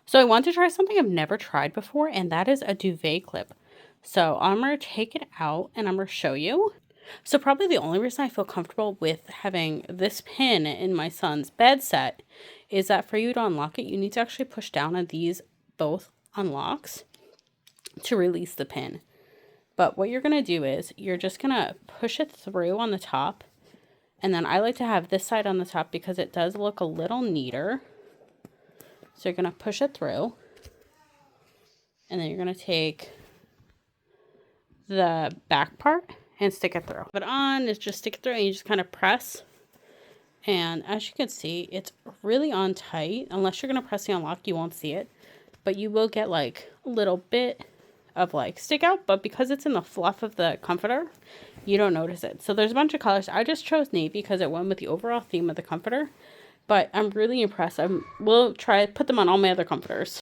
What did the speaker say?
So I want to try something I've never tried before, and that is a duvet clip. So I'm going to take it out and I'm going to show you. So probably the only reason I feel comfortable with having this pin in my son's bed set is that for you to unlock it, you need to actually push down on these both unlocks to release the pin. But what you're going to do is you're just going to push it through on the top. And then I like to have this side on the top because it does look a little neater. So you're going to push it through. And then you're going to take the back part and stick it through. But on is just stick it through and you just kind of press. And as you can see, it's really on tight. Unless you're going to press the unlock, you won't see it. But you will get like a little bit of like stick out, but because it's in the fluff of the comforter, you don't notice it. So there's a bunch of colors. I just chose navy because it went with the overall theme of the comforter, but I'm really impressed. We'll try put them on all my other comforters.